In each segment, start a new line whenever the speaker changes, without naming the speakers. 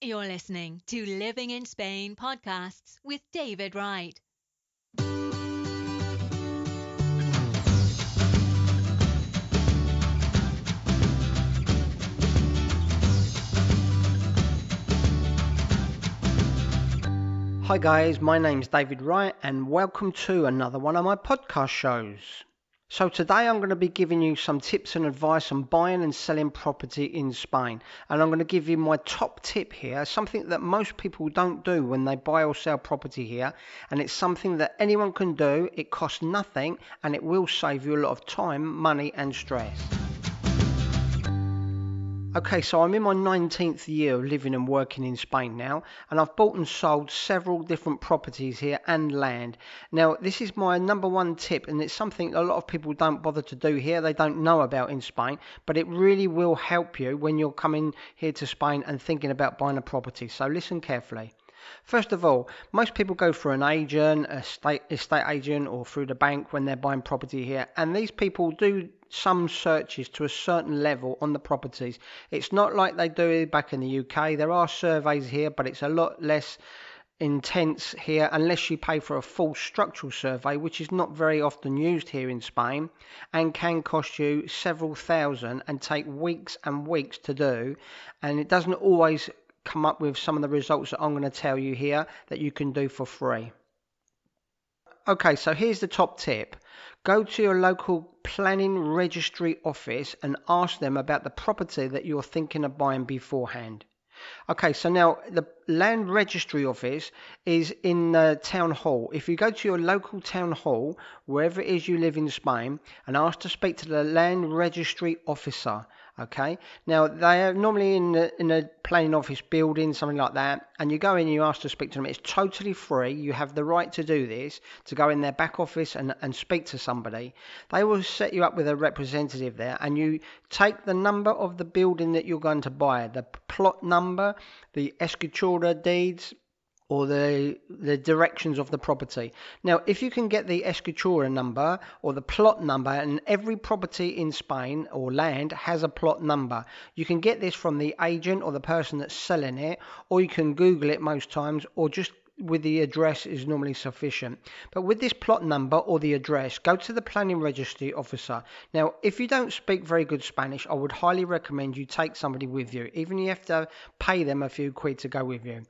You're listening to Living in Spain podcasts with David Wright.
Hi guys, my name's David Wright and welcome to another one of my podcast shows. So today I'm going to be giving you some tips and advice on buying and selling property in Spain. And I'm going to give you my top tip here, something that most people don't do when they buy or sell property here. And it's something that anyone can do, it costs nothing, and it will save you a lot of time, money and stress. Okay, so I'm in my 19th year of living and working in Spain now, and I've bought and sold several different properties here and land. Now, this is my number one tip, and it's something a lot of people don't bother to do here, they don't know about in Spain, but it really will help you when you're coming here to Spain and thinking about buying a property. So listen carefully. First of all, most people go through an agent, estate agent, or through the bank when they're buying property here, and these people do some searches to a certain level on the properties. It's not like they do back in the UK. There are surveys here, but it's a lot less intense here unless you pay for a full structural survey, which is not very often used here in Spain and can cost you several thousand and take weeks and weeks to do, and it doesn't always come up with some of the results that I'm going to tell you here that you can do for free. Okay, so here's the top tip. Go to your local planning registry office and ask them about the property that you're thinking of buying beforehand. Okay, so now the land registry office is in the town hall. If you go to your local town hall, wherever it is you live in Spain, and ask to speak to the land registry officer, okay? Now they are normally in a planning office building, something like that, and you go in and you ask to speak to them. It's totally free. You have the right to do this, to go in their back office and speak to somebody. They will set you up with a representative there, and you take the number of the building that you're going to buy, the plot number, the escritura deeds, or the directions of the property. Now, if you can get the escritura number or the plot number, and every property in Spain or land has a plot number, you can get this from the agent or the person that's selling it, or you can Google it most times, or just with the address is normally sufficient. But with this plot number or the address, go to the planning registry officer. Now, if you don't speak very good Spanish, I would highly recommend you take somebody with you, even if you have to pay them a few quid to go with you.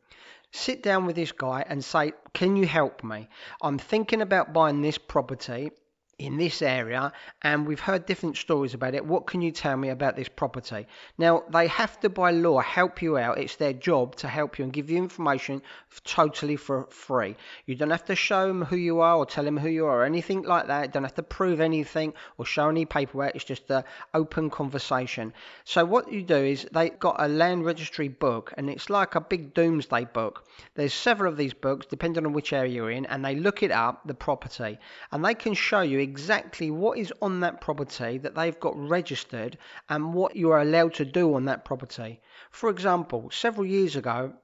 Sit down with this guy and say, can you help me? I'm thinking about buying this property in this area, and we've heard different stories about it. What can you tell me about this property? Now, they have to, by law, help you out. It's their job to help you and give you information totally for free. You don't have to show them who you are or tell them who you are or anything like that. You don't have to prove anything or show any paperwork. It's just an open conversation. So what you do is they've got a land registry book, and it's like a big doomsday book. There's several of these books, depending on which area you're in, and they look it up, the property, and they can show you exactly what is on that property that they've got registered and what you are allowed to do on that property. For example, several years ago,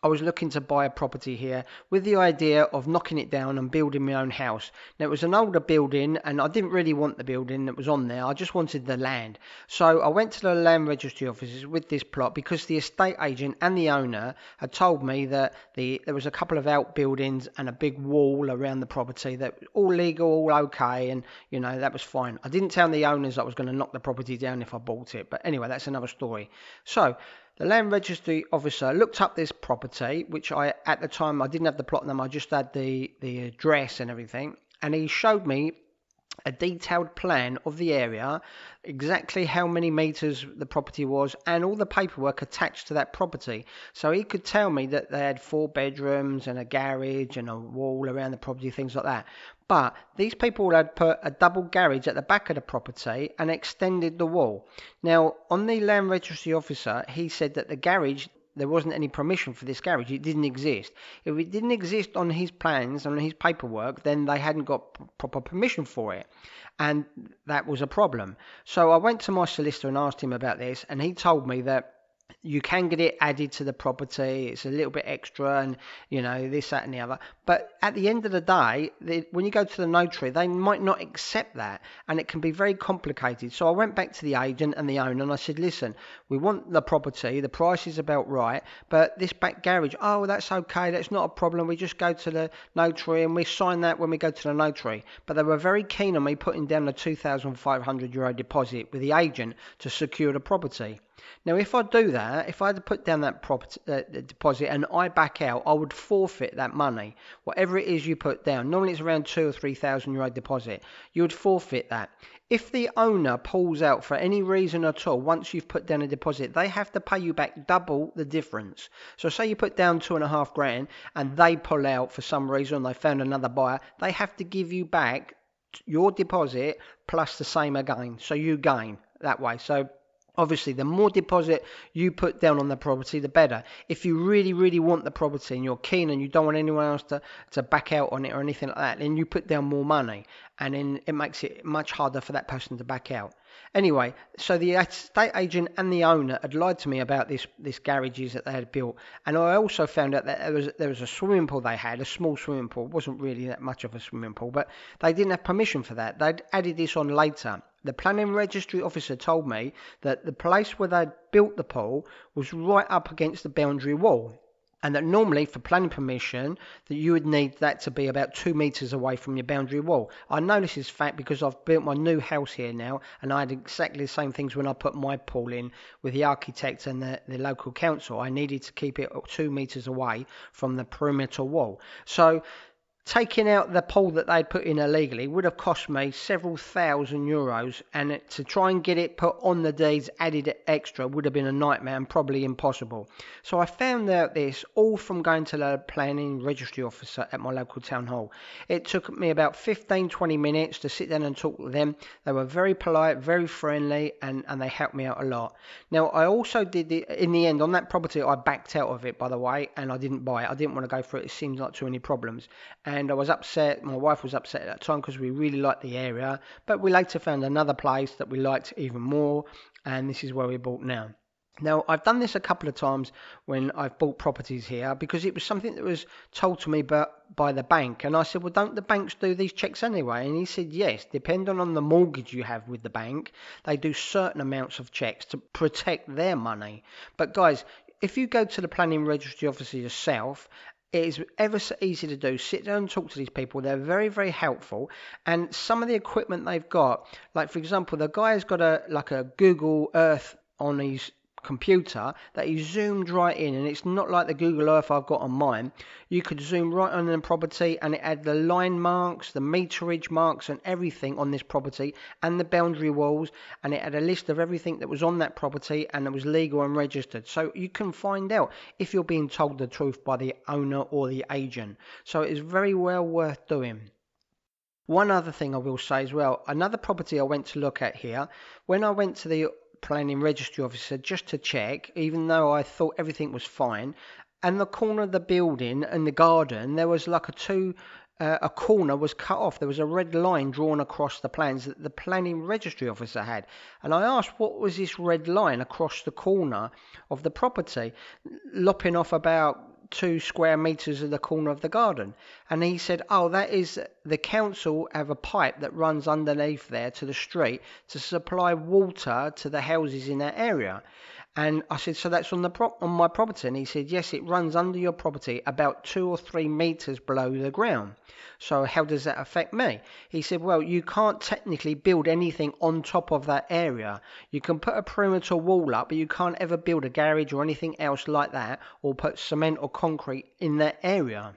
I was looking to buy a property here with the idea of knocking it down and building my own house. Now, it was an older building, and I didn't really want the building that was on there. I just wanted the land. So I went to the land registry offices with this plot because the estate agent and the owner had told me that there was a couple of outbuildings and a big wall around the property that all legal, all okay, and that was fine. I didn't tell the owners I was going to knock the property down if I bought it, but anyway, that's another story. So the land registry officer looked up this property, which at the time, I didn't have the plot number, I just had the address and everything. And he showed me a detailed plan of the area, exactly how many meters the property was, and all the paperwork attached to that property. So he could tell me that they had 4 bedrooms and a garage and a wall around the property, things like that. But these people had put a double garage at the back of the property and extended the wall. Now, on the land registry officer, he said that the garage, there wasn't any permission for this garage. It didn't exist. If it didn't exist on his plans, on his paperwork, then they hadn't got proper permission for it. And that was a problem. So I went to my solicitor and asked him about this, and he told me that You can get it added to the property. It's a little bit extra, and this, that, and the other. But at the end of the day, when you go to the notary, they might not accept that, and it can be very complicated. So I went back to the agent and the owner, and I said, listen, we want the property. The price is about right, but this back garage, oh, that's okay. That's not a problem. We just go to the notary and we sign that when we go to the notary. But they were very keen on me putting down the €2,500 deposit with the agent to secure the property. Now, if I do that, if I had to put down that property deposit and I back out, I would forfeit that money. Whatever it is you put down, normally it's around €2,000 or €3,000 deposit. You would forfeit that. If the owner pulls out for any reason at all, once you've put down a deposit, they have to pay you back double the difference. So say you put down 2.5 grand and they pull out for some reason, they found another buyer, they have to give you back your deposit plus the same again. So you gain that way. So obviously, the more deposit you put down on the property, the better. If you really, really want the property and you're keen and you don't want anyone else to back out on it or anything like that, then you put down more money, and then it makes it much harder for that person to back out. Anyway, so the estate agent and the owner had lied to me about this garages that they had built, and I also found out that there was a swimming pool they had, a small swimming pool. It wasn't really that much of a swimming pool, but they didn't have permission for that. They'd added this on later. The planning registry officer told me that the place where they'd built the pool was right up against the boundary wall, and that normally for planning permission that you would need that to be about 2 meters away from your boundary wall. I know this is fact because I've built my new house here now, and I had exactly the same things when I put my pool in with the architect and the local council. I needed to keep it 2 meters away from the perimeter wall. So taking out the pool that they'd put in illegally would have cost me several €1,000s, and to try and get it put on the deeds added extra would have been a nightmare and probably impossible. So I found out this all from going to the planning registry officer at my local town hall. It took me about 15-20 minutes to sit down and talk to them. They were very polite, very friendly, and they helped me out a lot. Now, I also in the end, on that property, I backed out of it, by the way, and I didn't buy it. I didn't want to go for it. It seemed like too many problems. And I was upset, my wife was upset at that time because we really liked the area, but we later found another place that we liked even more, and this is where we bought now. Now, I've done this a couple of times when I've bought properties here because it was something that was told to me by the bank. And I said, well, don't the banks do these checks anyway? And he said, yes, depending on the mortgage you have with the bank, they do certain amounts of checks to protect their money. But guys, if you go to the planning registry officer yourself, it is ever so easy to do. Sit down and talk to these people. They're very, very helpful. And some of the equipment they've got, like for example, the guy has got a Google Earth on his computer that he zoomed right in, and it's not like the Google Earth I've got on mine. You could zoom right on the property and it had the line marks, the meterage marks and everything on this property and the boundary walls, and it had a list of everything that was on that property and it was legal and registered. So you can find out if you're being told the truth by the owner or the agent. So it is very well worth doing. One other thing I will say as well, another property I went to look at here, when I went to the planning registry officer just to check, even though I thought everything was fine, and the corner of the building and the garden, there was like a corner was cut off. There was a red line drawn across the plans that the planning registry officer had. And I asked, what was this red line across the corner of the property, lopping off about 2 square meters of the corner of the garden? And he said, oh, that is the council have a pipe that runs underneath there to the street to supply water to the houses in that area. And I said, so that's on my property? And he said, yes, it runs under your property about 2 or 3 meters below the ground. So how does that affect me? He said, well, you can't technically build anything on top of that area. You can put a perimeter wall up, but you can't ever build a garage or anything else like that, or put cement or concrete in that area.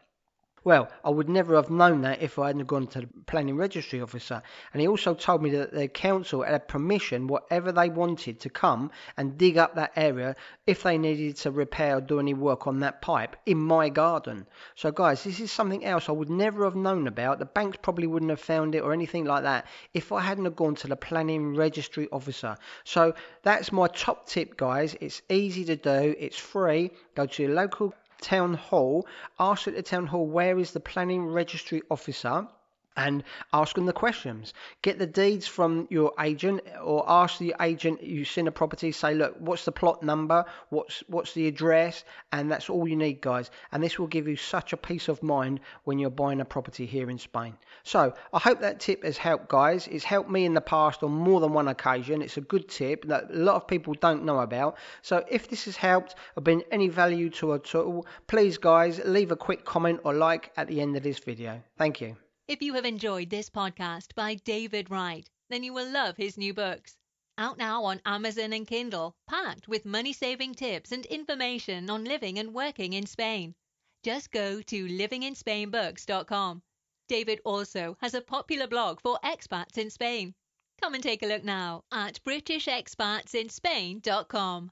Well, I would never have known that if I hadn't gone to the planning registry officer. And he also told me that the council had permission, whatever they wanted, to come and dig up that area if they needed to repair or do any work on that pipe in my garden. So guys, this is something else I would never have known about. The banks probably wouldn't have found it or anything like that if I hadn't have gone to the planning registry officer. So that's my top tip, guys. It's easy to do. It's free. Go to your local town hall, ask at the town hall where is the planning registry officer, and ask them the questions. Get the deeds from your agent, or ask the agent you've seen a property, say, look, what's the plot number, what's the address, and that's all you need, guys. And this will give you such a peace of mind when you're buying a property here in Spain. So I hope that tip has helped, guys. It's helped me in the past on more than one occasion. It's a good tip that a lot of people don't know about. So if this has helped or been any value to at all, please, guys, leave a quick comment or like at the end of this video. Thank you.
If you have enjoyed this podcast by David Wright, then you will love his new books. Out now on Amazon and Kindle, packed with money-saving tips and information on living and working in Spain. Just go to livinginspainbooks.com. David also has a popular blog for expats in Spain. Come and take a look now at britishexpatsinspain.com.